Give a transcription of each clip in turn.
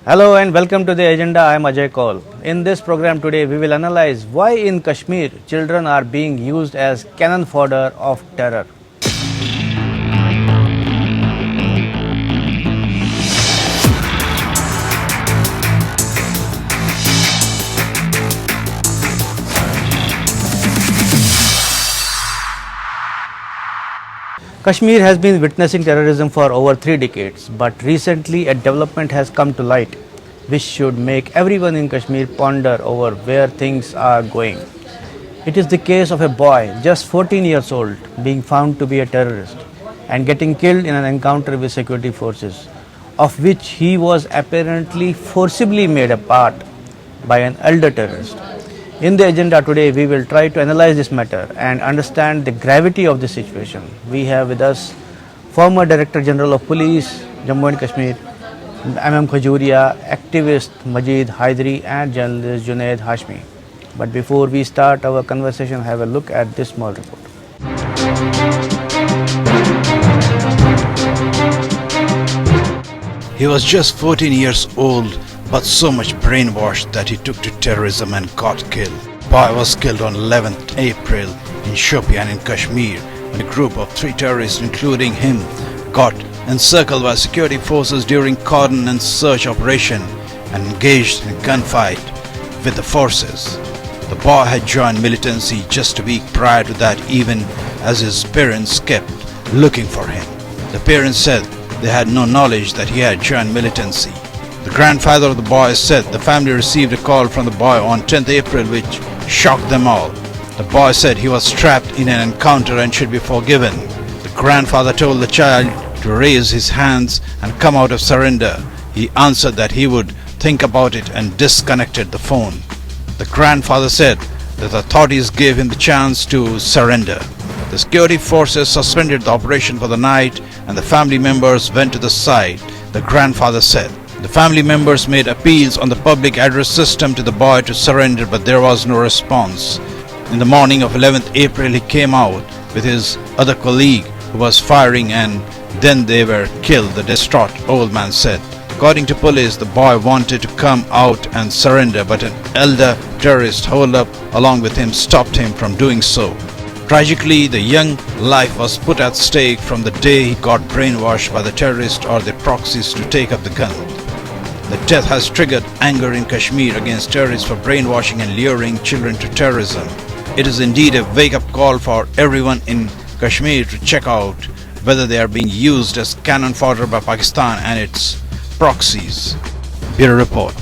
Hello and welcome to the agenda. I am Ajay Kaul. In this program today, we will analyze why in Kashmir children are being used as cannon fodder of terror. Kashmir has been witnessing terrorism for over 3 decades, but recently a development has come to light which should make everyone in Kashmir ponder over where things are going. It is the case of a boy just 14 years old being found to be a terrorist and getting killed in an encounter with security forces, of which he was apparently forcibly made a part by an elder terrorist. In the agenda today, we will try to analyze this matter and understand the gravity of the situation. We have with us former Director General of Police, Jammu and Kashmir, MM Khajuria, activist Majid Haidari, and journalist Junaid Hashmi. But before we start our conversation, have a look at this small report. He was just 14 years old, but so much brainwashed that he took to terrorism and got killed. Boy was killed on 11th April in Shopian in Kashmir when a group of 3 terrorists, including him, got encircled by security forces during cordon and search operation and engaged in a gunfight with the forces. The boy had joined militancy just a week prior to that, even as his parents kept looking for him. The parents said they had no knowledge that he had joined militancy. The grandfather of the boy said the family received a call from the boy on 10th April which shocked them all. The boy said he was trapped in an encounter and should be forgiven. The grandfather told the child to raise his hands and come out of surrender. He answered that he would think about it and disconnected the phone. The grandfather said that the authorities gave him the chance to surrender. The security forces suspended the operation for the night and the family members went to the site, the grandfather said. The family members made appeals on the public address system to the boy to surrender, but there was no response. In the morning of 11th April, he came out with his other colleague who was firing and then they were killed, the distraught old man said. According to police, the boy wanted to come out and surrender, but an elder terrorist holed up along with him stopped him from doing so. Tragically, the young life was put at stake from the day he got brainwashed by the terrorists or their proxies to take up the gun. The death has triggered anger in Kashmir against terrorists for brainwashing and luring children to terrorism. It is indeed a wake-up call for everyone in Kashmir to check out whether they are being used as cannon fodder by Pakistan and its proxies. Bureau Report.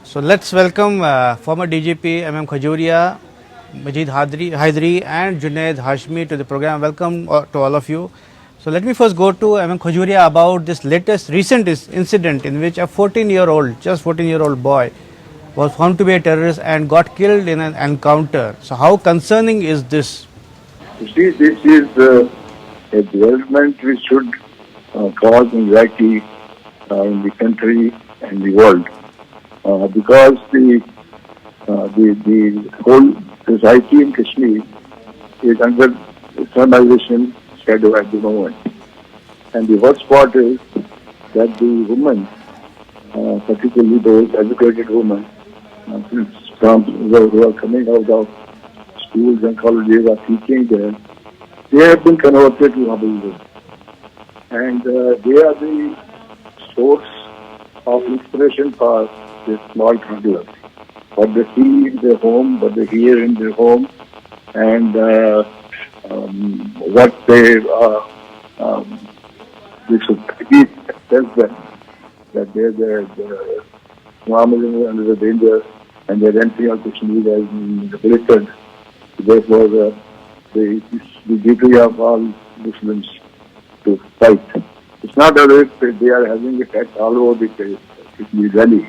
So let's welcome former DGP MM Khajuria, Majid Haidari, and Junaid Hashmi to the program. Welcome to all of you. So let me first go to MM Khajuria about this recent incident in which a 14-year-old boy was found to be a terrorist and got killed in an encounter. So how concerning is this? You see, this is a development which should cause anxiety in the country and the world because the whole society in Kashmir is under Islamization shadow at the moment. And the worst part is that the women, particularly those educated women, who are coming out of schools and colleges are teaching there, they have been converted to Habibu. And they are the source of inspiration for the small toddlers. What they see in their home, what they hear in their home, and what they the society tells them that they're Islam is under the danger and their entry on Kashmir has been regulated. Therefore, the duty of all Muslims to fight. It's not as if they are having effect all over the Kashmir Valley,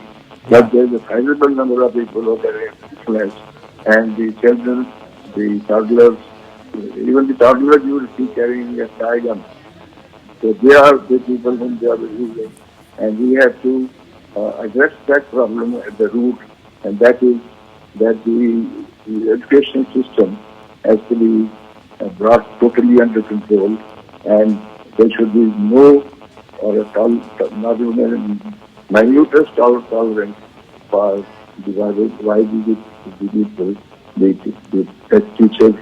but there is a sizable number of people who are influenced, and the children, the toddlers, even the toddlers you will see carrying a tie gun. So they are the people whom they are using, and we have to address that problem at the root, and that is that the education system has to be brought totally under control, and there should be no or not even minutest tolerance for dividing the people, the test teachers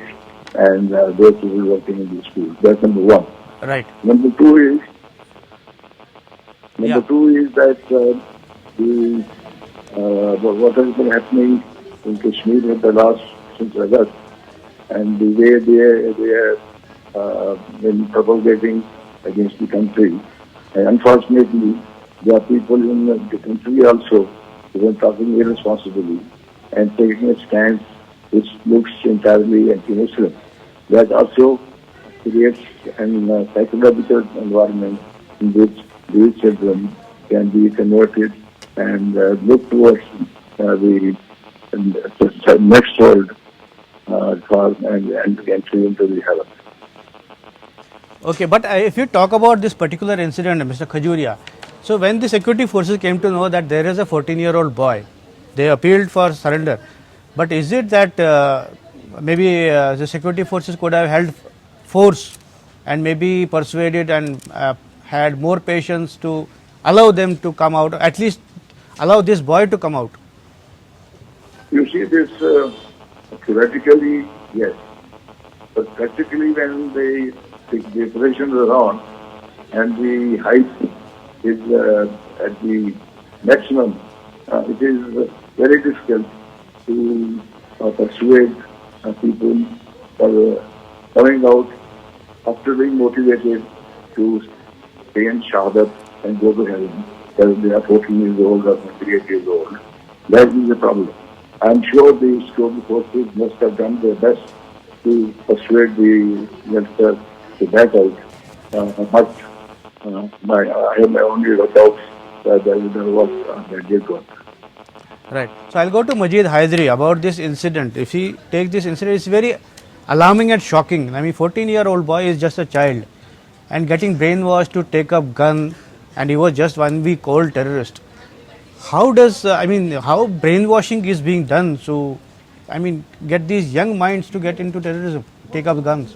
and those people working in the school. That's number one. Right. Number two is Yeah. that what has been happening in Kashmir in the last since August, and the way they have been propagating against the country. And unfortunately, there are people in the country also who are talking irresponsibly and taking a stance which looks entirely anti-Muslim. That also creates a psychological environment in which these children can be converted and look towards the next world and entry into the heaven. Okay, but if you talk about this particular incident, Mr. Khajuria, so when the security forces came to know that there is a 14-year-old boy, they appealed for surrender. But is it that maybe the security forces could have held force and maybe persuaded and had more patience to allow them to come out, at least allow this boy to come out? You see this theoretically, yes, but practically when the operations are on and the height is at the maximum, it is very difficult to persuade people for coming out after being motivated to stay in Shahadat and go to heaven, whether they are 14 years old or 28 years old. That is the problem. I am sure the security forces must have done their best to persuade the youngsters to back out, but I have my own doubts that they did got. Right. So I'll go to Majid Haidari about this incident. If he takes this incident, it's very alarming and shocking. I mean, 14-year-old boy is just a child and getting brainwashed to take up gun, and he was just 1 week old terrorist. How does, how brainwashing is being done to, get these young minds to get into terrorism, take up guns?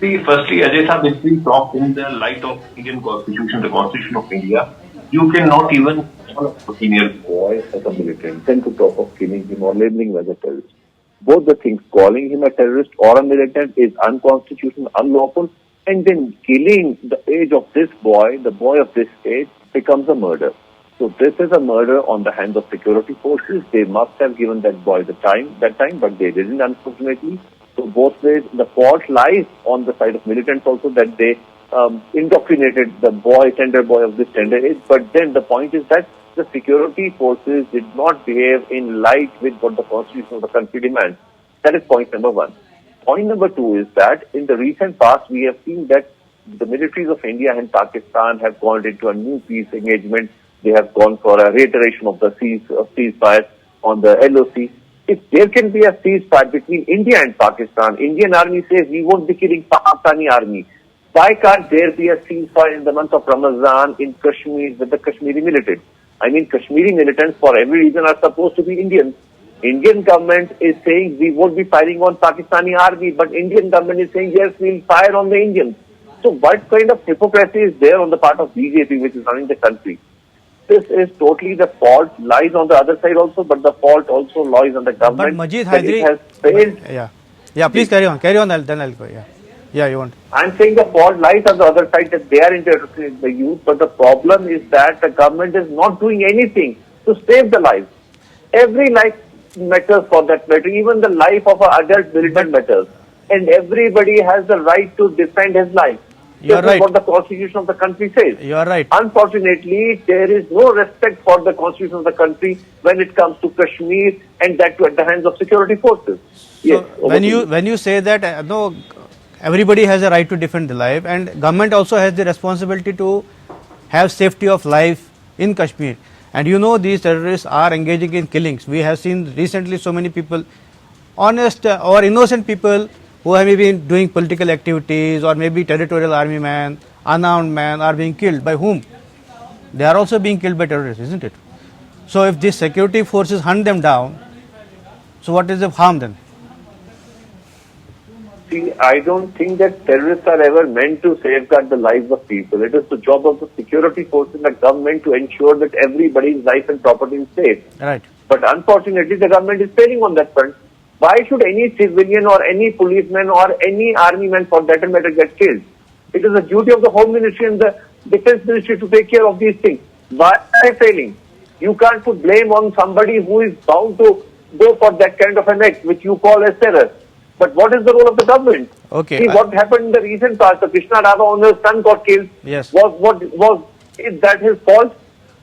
See, firstly, Ajay Sahab, if we talk in the light of Indian Constitution, the Constitution of India, you cannot even call a 14-year-old boy as a militant, then to talk of killing him or labeling him as a terrorist. Both the things, calling him a terrorist or a militant, is unconstitutional, unlawful, and then killing the age of this boy, the boy of this age, becomes a murder. So this is a murder on the hands of security forces. They must have given that boy that time, but they didn't, unfortunately. So both ways, the fault lies on the side of militants also, that they indoctrinated the boy, tender boy of this tender age. But then the point is that the security forces did not behave in light with what the constitution of the country demands. That is point number one. Point number two is that in the recent past, we have seen that the militaries of India and Pakistan have gone into a new peace engagement. They have gone for a reiteration of the ceasefire on the LOC. If there can be a ceasefire between India and Pakistan, Indian army says we won't be killing Pakistani army. Why can't there be a ceasefire in the month of Ramadan in Kashmir with the Kashmiri militants? I mean, Kashmiri militants for every reason are supposed to be Indians. Indian government is saying we won't be firing on Pakistani army, but Indian government is saying yes, we'll fire on the Indians. So what kind of hypocrisy is there on the part of BJP, which is running the country? This is totally the fault lies on the other side also, but the fault also lies on the government. But Majid that Haidari, it has failed. Yeah, please carry on, then I'll go, yeah, you want. I'm saying the fault lies on the other side, that they are interested in the youth, but the problem is that the government is not doing anything to save the lives. Every life matters for that matter, even the life of an adult militant matters. And everybody has the right to defend his life. You are This is right. what the constitution of the country says. You are right. Unfortunately, there is no respect for the constitution of the country when it comes to Kashmir, and that too at the hands of security forces. Yes, So when you say that no, everybody has a right to defend the life, and government also has the responsibility to have safety of life in Kashmir. And you know these terrorists are engaging in killings. We have seen recently so many people, honest or innocent people, who have been doing political activities or maybe territorial army man, unarmed man, are being killed. By whom? They are also being killed by terrorists, isn't it? So if these security forces hunt them down, so what is the harm then? See, I don't think that terrorists are ever meant to safeguard the lives of people. It is the job of the security force in the government to ensure that everybody's life and property is safe. Right. But unfortunately, the government is failing on that front. Why should any civilian or any policeman or any army man for that matter get killed? It is the duty of the Home Ministry and the Defense Ministry to take care of these things. Why are they failing? You can't put blame on somebody who is bound to go for that kind of an act, which you call as terror. But what is the role of the government? Okay. See, what happened in the recent past, the Krishna Rava owner's son got killed. Yes. Is that his fault?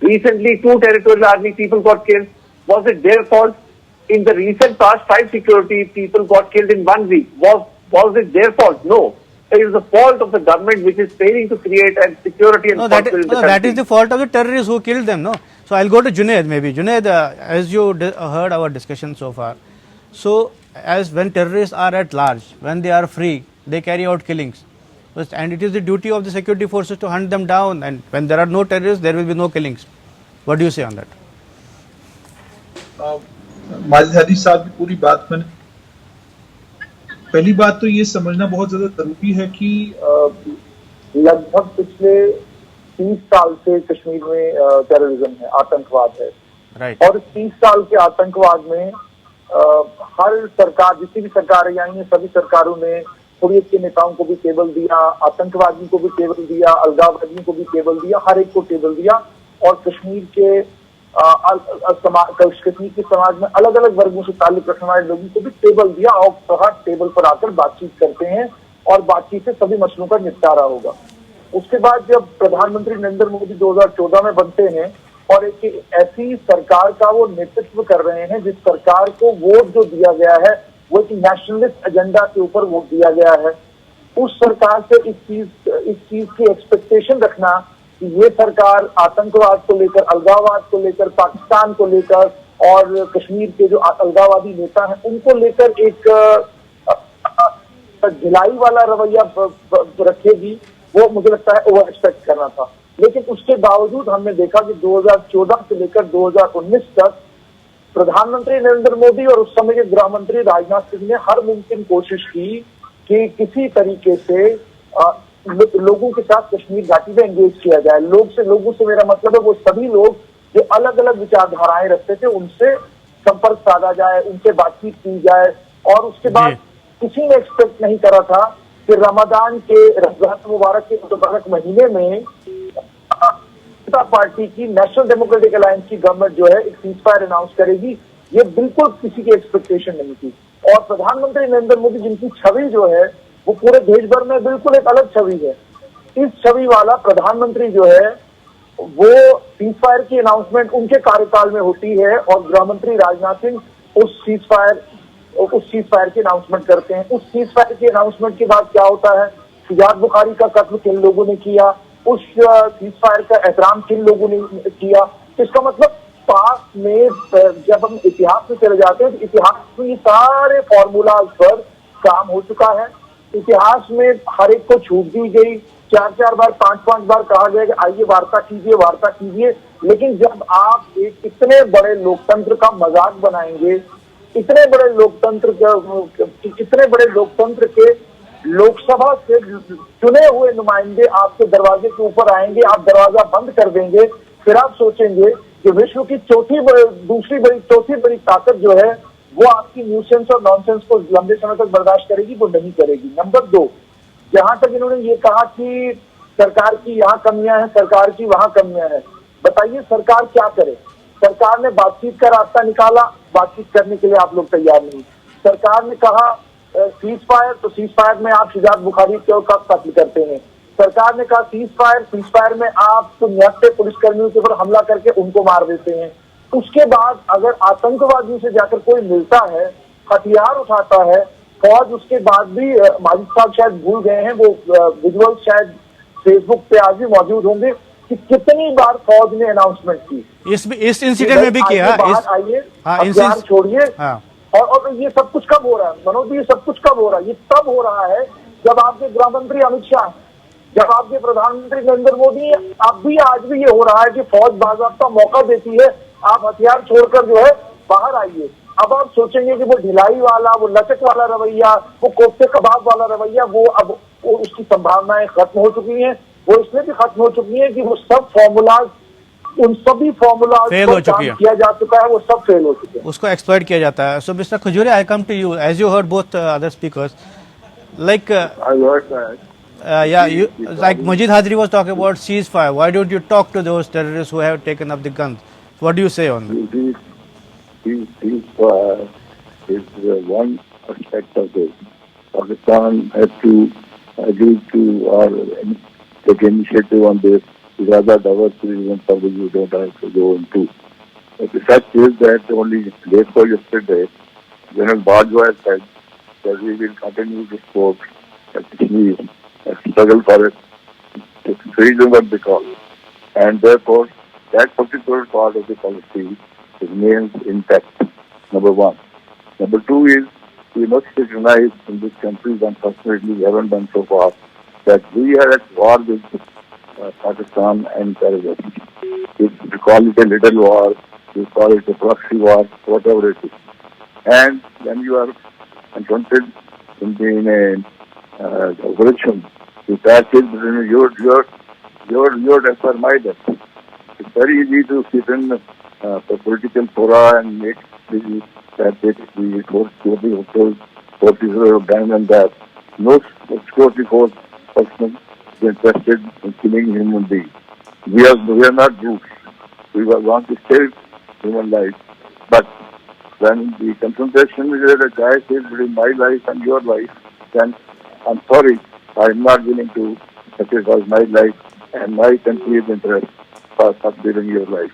Recently, 2 territorial army people got killed. Was it their fault? In the recent past, 5 security people got killed in 1 week. Was it their fault? No. It is the fault of the government which is failing to create a security and No, that confidence in the country. that is the fault of the terrorists who killed them. No. So I'll go to Junaid maybe. Junaid, as you heard our discussion so far. So as when terrorists are at large, when they are free, they carry out killings. And it is the duty of the security forces to hunt them down. And when there are no terrorists, there will be no killings. What do you say on that? Majid हदीज साहब की पूरी बात मैंने, पहली बात तो ये समझना बहुत ज्यादा जरूरी है कि लगभग पिछले 30 साल से कश्मीर में टेररिज्म है, आतंकवाद है। Right. और 30 साल के आतंकवाद में हर सरकार, जितनी भी सरकारें आई हैं, सभी सरकारों ने हुर्रियत के नेताओं को भी टेबल दिया, आतंकवादियों को भी टेबल दिया, अलगाववादियों को भी टेबल दिया, हर एक को टेबल दिया। और कश्मीर के कश्मीर के समाज में अलग अलग वर्गों से ताल्लुक रखने वाले लोगों को भी टेबल दिया और कहा टेबल पर आकर बातचीत करते हैं और बातचीत से सभी मसलों का निपटारा होगा। उसके बाद जब प्रधानमंत्री नरेंद्र मोदी 2014 में बनते हैं और एक ऐसी सरकार का वो नेतृत्व कर रहे हैं जिस सरकार को वोट जो दिया गया है वो एक नेशनलिस्ट एजेंडा के ऊपर वोट दिया गया है, उस सरकार से इस चीज की एक्सपेक्टेशन रखना कि ये सरकार आतंकवाद को लेकर, अलगाववाद को लेकर, पाकिस्तान को लेकर और कश्मीर के जो अलगाववादी नेता हैं उनको लेकर एक ढिलाई वाला रवैया रखेगी, वो मुझे लगता है ओवर एक्सपेक्ट करना था। लेकिन उसके बावजूद हमने देखा कि 2014 से लेकर 2019 तक प्रधानमंत्री नरेंद्र मोदी और उस समय के गृह मंत्री राजनाथ सिंह ने हर मुमकिन कोशिश की कि किसी तरीके से लोगों के साथ कश्मीर घाटी में एंगेज किया जाए। लोगों से मेरा मतलब है वो सभी लोग जो अलग अलग विचारधाराएं रखते थे उनसे संपर्क साधा जाए, उनसे बातचीत की जाए। और उसके बाद किसी ने एक्सपेक्ट नहीं करा था कि रमजान मुबारक के मुबारक महीने में पार्टी की नेशनल डेमोक्रेटिक अलायंस की गवर्नमेंट जो है एक सीजफायर अनाउंस करेगी। ये बिल्कुल किसी की एक्सपेक्टेशन नहीं थी। और प्रधानमंत्री नरेंद्र मोदी जिनकी छवि जो है वो पूरे देश भर में बिल्कुल एक अलग छवि है, इस छवि वाला प्रधानमंत्री जो है वो सीजफायर की अनाउंसमेंट उनके कार्यकाल में होती है और गृह मंत्री राजनाथ सिंह उस सीजफायर की अनाउंसमेंट करते हैं। उस सीजफायर की अनाउंसमेंट के बाद क्या होता है, शुजात बुखारी का कत्ल किन लोगों ने किया, उस सीजफायर का एहतराम किन लोगों ने किया। इसका मतलब पास में जब हम इतिहास में चले जाते हैं तो इतिहास में ये सारे फॉर्मूलाज पर काम हो चुका है। इतिहास में हर एक को छूट दी गई, 4-4 बार 5-5 बार कहा गया कि आइए वार्ता कीजिए। लेकिन जब आप एक इतने बड़े लोकतंत्र का मजाक बनाएंगे, इतने बड़े लोकतंत्र के लोकसभा से चुने हुए नुमाइंदे आपके दरवाजे के ऊपर आएंगे, आप दरवाजा बंद कर देंगे, फिर आप सोचेंगे कि विश्व की चौथी बड़ी ताकत जो है वो आपकी न्यूसेंस और नॉनसेंस को लंबे समय तक बर्दाश्त करेगी, वो नहीं करेगी। नंबर 2, जहां तक इन्होंने ये कहा कि सरकार की यहाँ कमियां हैं, सरकार की वहां कमियां हैं, बताइए सरकार क्या करे। सरकार ने बातचीत का रास्ता निकाला, बातचीत करने के लिए आप लोग तैयार नहीं। सरकार ने कहा सीज फायर, तो सीज फायर में आप शुजात बुखारी का कत्ल करते हैं। सरकार ने कहा सीज फायर में आप तो निहत्ते पुलिसकर्मियों के ऊपर हमला करके उनको मार देते हैं। उसके बाद अगर आतंकवादियों से जाकर कोई मिलता है, हथियार उठाता है फौज, उसके बाद भी माजिद साहब शायद भूल गए हैं, वो विजुअल शायद फेसबुक पे आज भी मौजूद होंगे कि कितनी बार फौज ने अनाउंसमेंट की इस इंसिडेंट में भी किया, आइए अभियान छोड़िए। और ये सब कुछ कब हो रहा है मनोज, ये सब कुछ कब हो रहा है? ये तब हो रहा है जब आपके गृह मंत्री अमित शाह, जब आपके प्रधानमंत्री नरेंद्र मोदी, आज भी ये हो रहा है कि फौज बाज़ाब्ता मौका देती है, आप हथियार छोड़कर जो है बाहर आइए। अब आप सोचेंगे कि वो ढिलाई वाला, वो लचक वाला रवैया, वो कोफ्ते कबाब वाला रवैया, वो उसकी संभावनाएं खत्म हो चुकी हैं। वो इसलिए भी खत्म हो चुकी हैं कि वो सब फॉर्मूलाज, उन सभी फॉर्मूलाज फेल पर हो चुकी काम है, किया जा चुका है, वो सब फेल हो चुके हैं। उसको एक्सप्लॉइट किया जाता है. So Mr. Khujure, I come to you as you heard both other speakers. Like I heard that. yeah, like Majid Hadri was talking about ceasefire. Why don't you talk to those terrorists who have taken up the guns? What do you say on that? Ceasefire is one aspect of this. Pakistan has to agree to or take initiative on this. There are diverse reasons for which you don't have to go into. But the fact is that only day before yesterday, General Bajwa said that we will continue to support Kashmir, struggle for it, freedom of the cause. And therefore, that particular part of the policy remains intact, number one. Number two is, we must recognize in this country, unfortunately we haven't done so far, that we are at war with Pakistan and terrorism. We call it a little war, we call it a proxy war, whatever it is. And when you are confronted in a operation, the fact is your death or my death. It's very easy to sit in the political fora and make the forces are done and that. No security force person is interested in killing human beings. We are not brutes. We want to save human life. But when the confrontation is that a guy says between my life and your life, then I'm sorry, I'm not willing to sacrifice my life and my country's interest for saving your life.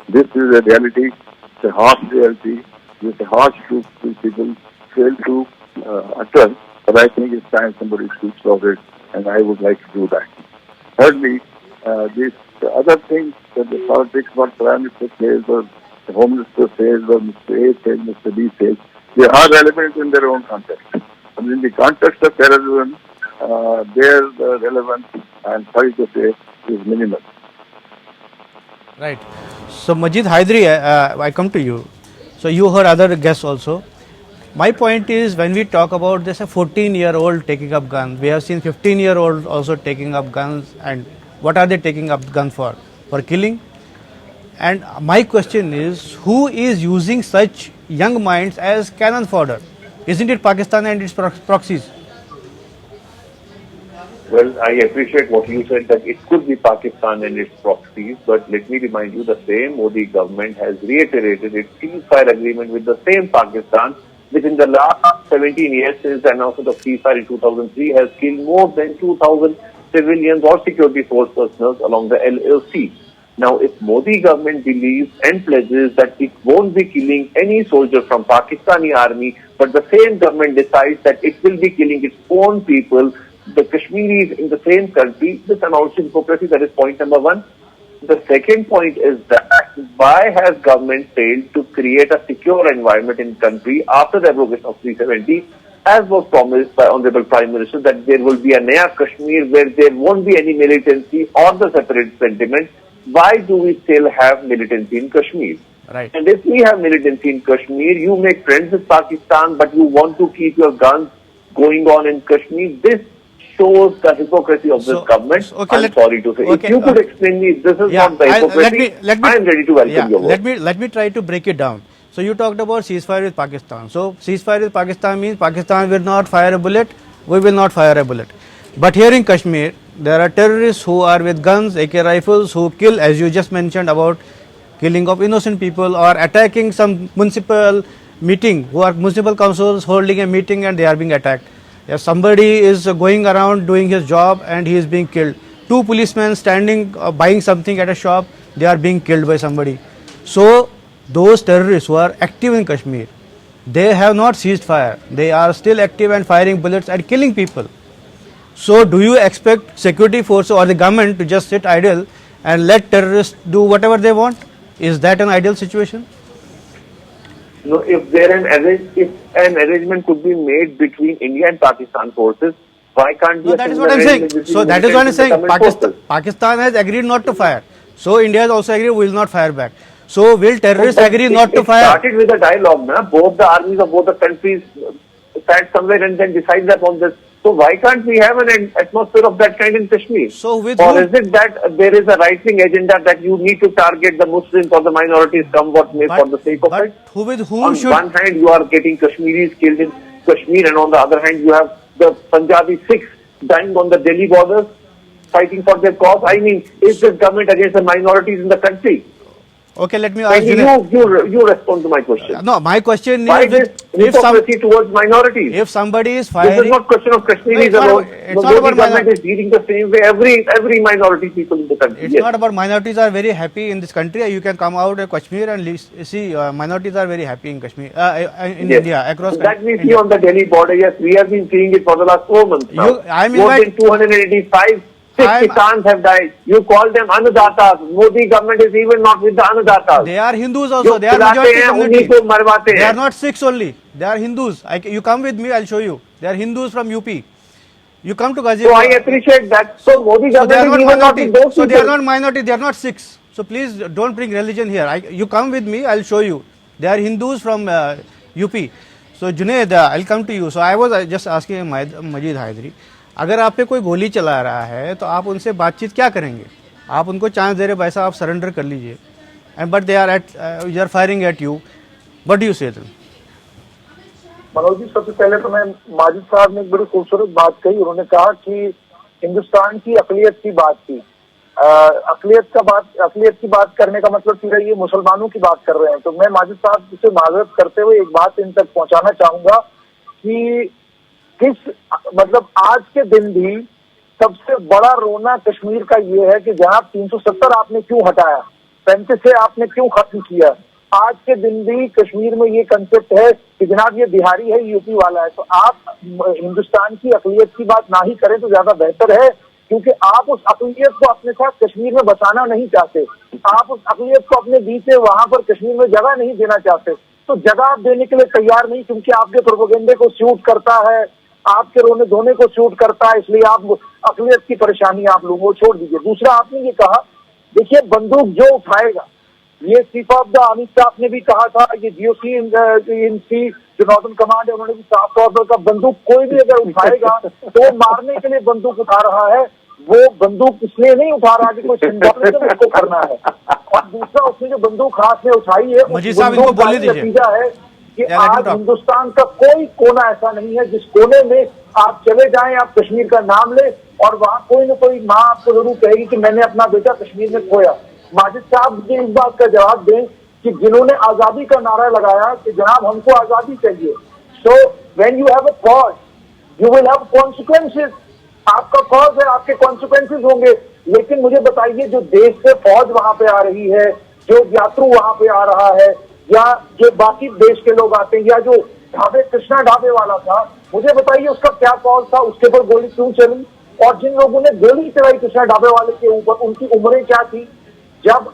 This is a reality, it's a harsh reality, it's a harsh truth people fail to utter, but I think it's time somebody speaks of it, and I would like to do that. Thirdly, the other things that the politics, what Prime Minister says, or the Home Minister says, or Mr. A says, Mr. B says, they are relevant in their own context. And in the context of terrorism, their relevance, I'm sorry to say, is minimal. Right. So Majid Hydri, I come to you. So you heard other guests also. My point is, when we talk about this, a 14-year-old taking up guns, we have seen 15-year-old also taking up guns, and what are they taking up guns for? For killing? And my question is, who is using such young minds as cannon fodder? Isn't it Pakistan and its proxies? Well, I appreciate what you said, that it could be Pakistan and its proxies, but let me remind you, the same Modi government has reiterated its ceasefire agreement with the same Pakistan, which in the last 17 years since the announcement of ceasefire in 2003 has killed more than 2,000 civilians or security force personnel along the LLC. Now, if Modi government believes and pledges that it won't be killing any soldier from Pakistani army, but the same government decides that it will be killing its own people, the Kashmiris in the same country, this amounts to hypocrisy. That is point number one. The second point is that why has government failed to create a secure environment in country after the abrogation of 370, as was promised by Honorable Prime Minister, that there will be a Naya Kashmir where there won't be any militancy or the separate sentiment. Why do we still have militancy in Kashmir? Right. And if we have militancy in Kashmir, you make friends with Pakistan, but you want to keep your guns going on in Kashmir. This shows the hypocrisy of this government. Okay, I'm sorry to say. Okay, if you could explain me, this is not the hypocrisy. I am ready to welcome your words. Let me try to break it down. So you talked about ceasefire with Pakistan. So ceasefire with Pakistan means Pakistan will not fire a bullet, we will not fire a bullet. But here in Kashmir, there are terrorists who are with guns, AK rifles, who kill, as you just mentioned, about killing of innocent people or attacking some municipal meeting, who are municipal councils holding a meeting and they are being attacked. If somebody is going around doing his job and he is being killed, two policemen standing buying something at a shop, they are being killed by somebody. So those terrorists who are active in Kashmir, they have not ceased fire. They are still active and firing bullets and killing people. So do you expect security forces or the government to just sit idle and let terrorists do whatever they want? Is that an ideal situation? No, if an arrangement could be made between India and Pakistan forces, why can't No, that is what I am saying. So that is what I am saying. Pakistan has agreed not to fire. So India has also agreed we will not fire back. So will terrorists agree not to It fire? started with a dialogue, na? Both the armies of both the countries sat somewhere and then decided upon this. So why can't we have an atmosphere of that kind in Kashmir? So with or whom? is it that there is a right-wing agenda that you need to target the Muslims or the minorities come what may for the sake of but it? who with whom On should? one hand, you are getting Kashmiris killed in Kashmir, and on the other hand, you have the Punjabi Sikhs dying on the Delhi borders, fighting for their cause. I mean, is this government against the minorities in the country? Okay, let me ask Can you. you respond to my question? No, my question Why is this if hypocrisy towards minorities? if somebody is This firing. is not question of Kashmiris No, it's not alone. about- it's The not about Modi government minority. is dealing the same way every minority people in the country. It's Yes. not about minorities are very happy in this country. You can come out of Kashmir and see minorities are very happy in Kashmir, in Yes. India, across That we see India. on the Delhi border. Yes, we have been seeing it for the last 4 months now. I mean, More like- than 285 Sikh I'm- Kisans have died. You call them Annadatas. Modi government is even not with the Annadatas. They are Hindus जो also. They are खिलाते majority हैं community. उन्हीं को मरवाते They हैं. are not Sikhs only. They are Hindus. You come with me, I'll show you. They are Hindus from UP. You come to So I Ghaziabad. appreciate that. So Modi So they are government not is even not minority. with those So they are people. not minority. They are not Sikhs. So please don't bring religion here. You come with me. I'll show you. They are Hindus from UP. So Junaid, I'll come to you. So I was just asking Majid Haidari, अगर आप पे कोई गोली चला रहा है तो आप उनसे बातचीत क्या करेंगे? आप उनको चांस दे रहे भाई साहब आप सरेंडर कर लीजिए. And but they are firing at you. What do you say to them? Manoj ji, सबसे पहले तो मैं माजिद साहब ने एक बड़ी खूबसूरत बात कही. उन्होंने कहा कि हिंदुस्तान की अकलियत की बात की. अकलियत की बात करने का मतलब सीधा ये मुसलमानों की बात कर रहे हैं. तो मैं माजिद साहब से माजरत करते हुए एक बात इन तक पहुंचाना चाहूंगा कि मतलब आज के दिन भी सबसे बड़ा रोना कश्मीर का ये है कि जनाब 370 आपने क्यों हटाया, 35 से आपने क्यों खत्म किया. आज के दिन भी कश्मीर में ये कंसेप्ट है कि जनाब ये बिहारी है, यूपी वाला है. तो आप हिंदुस्तान की अकलियत की बात ना ही करें तो ज्यादा बेहतर है, क्योंकि आप उस अकलियत को अपने साथ कश्मीर में बसाना नहीं चाहते. आप उस अकलियत को अपने बीच में वहां पर कश्मीर में जगह नहीं देना चाहते. तो जगह आप देने के लिए तैयार नहीं, क्योंकि आपके प्रोपेगेंडे को सूट करता है, आपके रोने धोने को सूट करता है, इसलिए आप अकलियत की परेशानी आप लोगों को छोड़ दीजिए. दूसरा, आपने ये कहा, देखिए बंदूक जो उठाएगा, ये chief of the army staff ने भी कहा था, ये जीओसी इन सी जो नॉर्दर्न कमांड है उन्होंने भी साफ तौर पर कहा, बंदूक कोई भी अगर उठाएगा तो वो मारने के लिए बंदूक उठा रहा है. वो बंदूक इसलिए नहीं उठा रहा कि कोई सिंबॉलिज्म उसको करना है. और दूसरा, उसने जो बंदूक हाथ में उठाई है, मजीद साहब इनको बोलने दीजिए. नतीजा है कि Yeah, let him आज talk. हिंदुस्तान का कोई कोना ऐसा नहीं है जिस कोने में आप चले जाएं, आप कश्मीर का नाम लें और वहां कोई न कोई माँ आपको जरूर कहेगी कि मैंने अपना बेटा कश्मीर में खोया. माजिद साहब मुझे इस बात का जवाब दें कि जिन्होंने आजादी का नारा लगाया कि जनाब हमको आजादी चाहिए, so when you have a cause you will have consequences. आपका कॉज है, आपके कॉन्सिक्वेंसेस होंगे. लेकिन मुझे बताइए, जो देश से फौज वहां पे आ रही है, जो यात्रु वहां पे आ रहा है, या जो बाकी देश के लोग आते हैं, या जो ढाबे कृष्णा ढाबे वाला था, मुझे बताइए उसका क्या कॉज था, उसके ऊपर गोली क्यों चली? और जिन लोगों ने गोली चलाई कृष्णा ढाबे वाले के ऊपर, उनकी उम्रें क्या थी? जब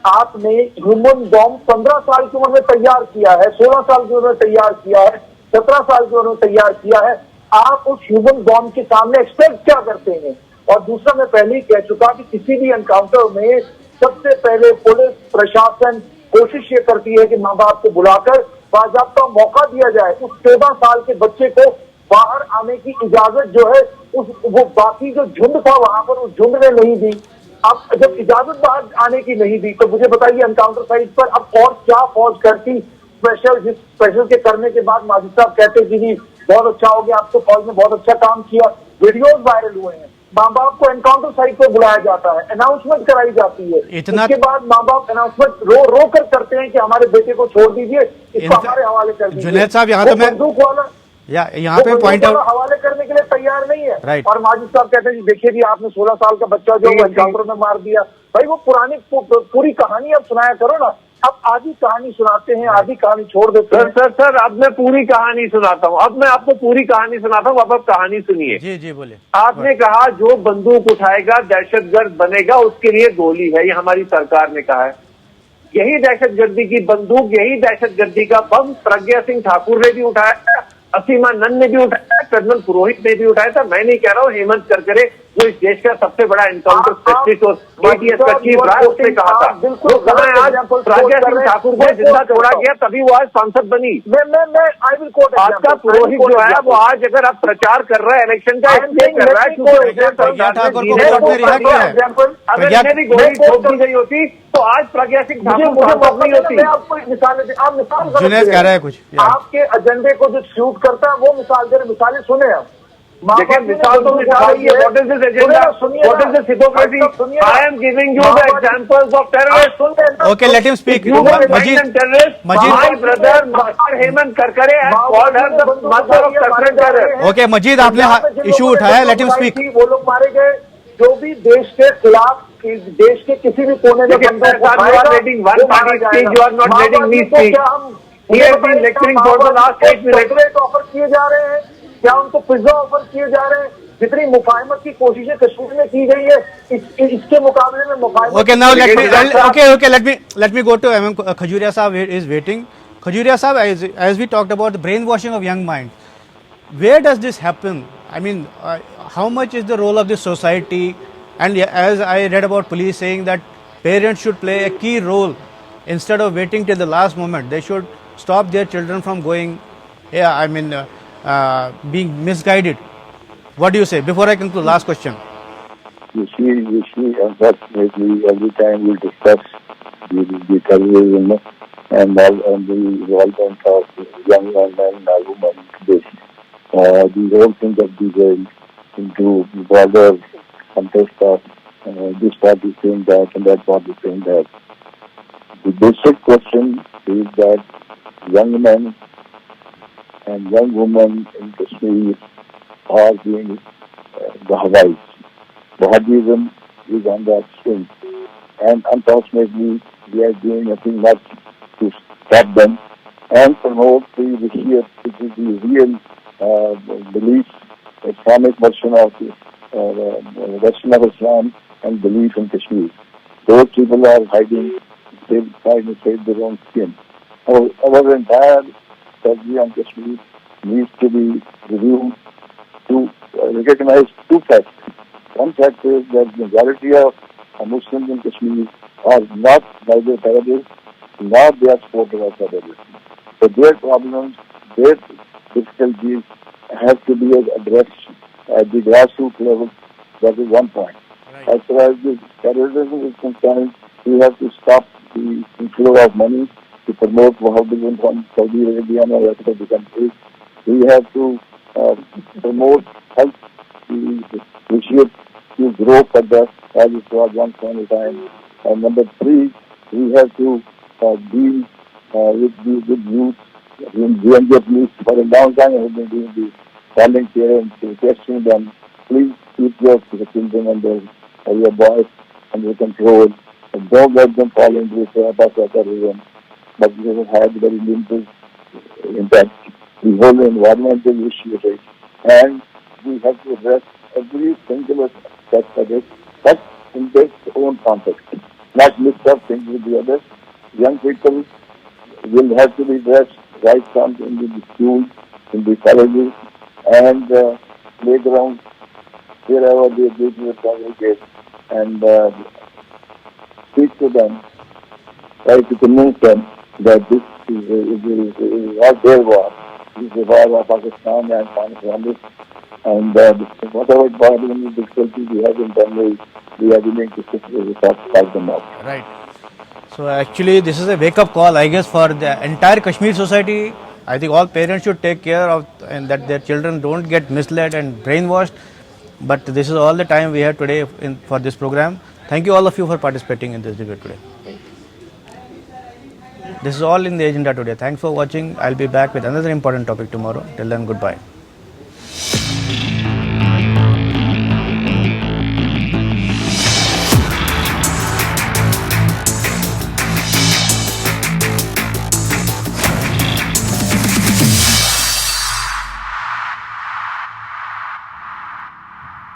आपने ह्यूमन बॉम्ब 15 साल की उम्र में तैयार किया है, 16 साल की उम्र में तैयार किया है, 17 साल की उम्र में तैयार किया है, आप उस ह्यूमन बॉम्ब के सामने एक्सपेक्ट क्या करते हैं? और दूसरा, मैं पहले ही कह चुका कि किसी भी एनकाउंटर में सबसे पहले पुलिस प्रशासन कोशिश ये करती है कि माँ बाप को बुलाकर बाज़ाब्ता मौका दिया जाए. उस 14 साल के बच्चे को बाहर आने की इजाजत जो है वो बाकी जो झुंड था वहां पर उस झुंड ने नहीं दी. अब जब इजाजत बाहर आने की नहीं दी तो मुझे बताइए एनकाउंटर साइट पर अब और क्या फौज करती? स्पेशल के करने के बाद माजिद साहब कहते कि जी बहुत अच्छा हो गया, आपको फौज ने बहुत अच्छा काम किया. वीडियोज वायरल हुए हैं, माँ बाप को एनकाउंटर साइट पर बुलाया जाता है, अनाउंसमेंट कराई जाती है. इसके बाद माँ बाप अनाउंसमेंट रो कर करते हैं कि हमारे बेटे को छोड़ दीजिए, इसको हमारे हवाले कर दीजिए. जुनैद साहब, यहाँ तो मैं बंदूक वाला यहाँ पे पॉइंट आउट हवाले करने के लिए तैयार नहीं है. Right. और माजिद साहब कहते हैं जी देखिए जी आपने 16 साल का बच्चा जो एनकाउंटर में मार दिया. भाई वो पुरानी पूरी कहानी अब सुनाया करो ना. अब आधी कहानी सुनाते हैं, आधी कहानी छोड़ देते हैं. सर अब मैं पूरी कहानी सुनाता हूँ. अब मैं आपको पूरी कहानी सुनाता हूँ. अब आप कहानी सुनिए. जी जी बोले. आपने कहा जो बंदूक उठाएगा दहशतगर्द बनेगा, उसके लिए गोली है, ये हमारी सरकार ने कहा है. यही दहशतगर्दी की बंदूक, यही दहशतगर्दी का बम प्रज्ञा सिंह ठाकुर ने भी उठाया, असीमा नंद ने भी उठाया, कर्नल पुरोहित ने भी उठाया था. मैं नहीं कह रहा हूँ हेमंत करकरे जो इस देश का सबसे बड़ा एनकाउंटर स्पेशलिस्ट और ATS का चीफ रहा है, उसने कहा था। बिल्कुल तो समय आज प्रज्ञा सिंह ठाकुर को जिंदा छोड़ा गया, तभी वो आज सांसद बनी। मैं आई विल कोट आपका पुरोहित जो है वो आज अगर आप प्रचार कर रहा है इलेक्शन का, इसलिए कर रहा है क्योंकि प्रज्ञा ठाकुर को कोर्ट में रिहा किया है। अगर इन्हें भी गोली ठोक दी गई होती तो आज प्रज्ञा सिंह ठाकुर सांसद नहीं होती। मैं आपको एक मिसाल आप मिसाल जुनैद कह रहा है कुछ आपके एजेंडे को जो सूट करता है वो मिसाल दे रहे, मिसालें सुने आप। देखिए मिसाल तो मिसाल ही है। What is this agenda? What is this hypocrisy? I am giving you the examples of terrorists. Okay, let him speak. You were Majid, and terrorists. Majid. My brother Mr. Hemant Karkare has called her the mother of Karkare terror. Okay, Majid, आपने issue उठाया, let him speak. वो लोग मारे गए जो भी देश के खिलाफ, देश के किसी भी कोने में you are letting one party speak, you are not letting me speak. He has been lecturing for the last 8 minutes. Offer किए जा रहे हैं, क्या उनको पिज्जा ऑफर किए जा रहे हैं? जितनी मुफाहमत की कोशिशें कश्मीर में की गई है, इसके मुकाबले में मुफाहमत। Okay, now let me go to MM Khajuria Sahab is waiting. Khajuria Sahab, as we talked about the brainwashing of young minds, where does this happen? I mean, how much is the role of the society? And as I read about police saying that parents should play a key role instead of waiting till the last moment. They should stop their children from going, being misguided. What do you say? Before I conclude, last question. You see, unfortunately, every time we discuss the terrorism and the involvement of young men and women today, these whole things of the world into broader context of this party saying that and that party saying that. The basic question is that young men and young women in Kashmir are being Wahhabis. Wahhabism is on the upswing, and unfortunately we are doing nothing much to stop them and promote the Shia, which is the real belief, Islamic version of Islam and belief in Kashmir. Those people are hiding, they trying to save their own skin. Our entire strategy on Kashmir needs to be reviewed to recognize two facts. One fact is that the majority of Muslims in Kashmir are not neither terrorists nor they are supporters of terrorism. So their problems, their difficulties have to be addressed at the grassroots level. That is one point. Right. As far as the terrorism is concerned, we have to stop the inflow of money to promote Wahhabism from Saudi Arabia and the rest of the countries. We have to promote, help the Shia to grow further as it was once upon a time. And number three, we have to deal with the youth. The youth for a long time have been doing the volunteer and requesting them, please keep your children and your boys under control and don't let them fall into the trap of terrorism. But we have had very limited impact. The whole environmental issue, and we have to address every single aspect of it, but in their own context, not mix up things with the others. Young people will have to be addressed right from in the schools, in the colleges, and playgrounds, wherever they go to congregate, and speak to them, try to convince them that this is not their war. This is the war of Pakistan and Bangladesh, and whatever problem and difficulties we have internally, we are willing to fight them out. Right. So actually, this is a wake-up call, I guess, for the entire Kashmir society. I think all parents should take care of and that their children don't get misled and brainwashed. But this is all the time we have today for this program. Thank you all of you for participating in this debate today. This is all in the agenda today. Thanks for watching. I'll be back with another important topic tomorrow. Till then, goodbye.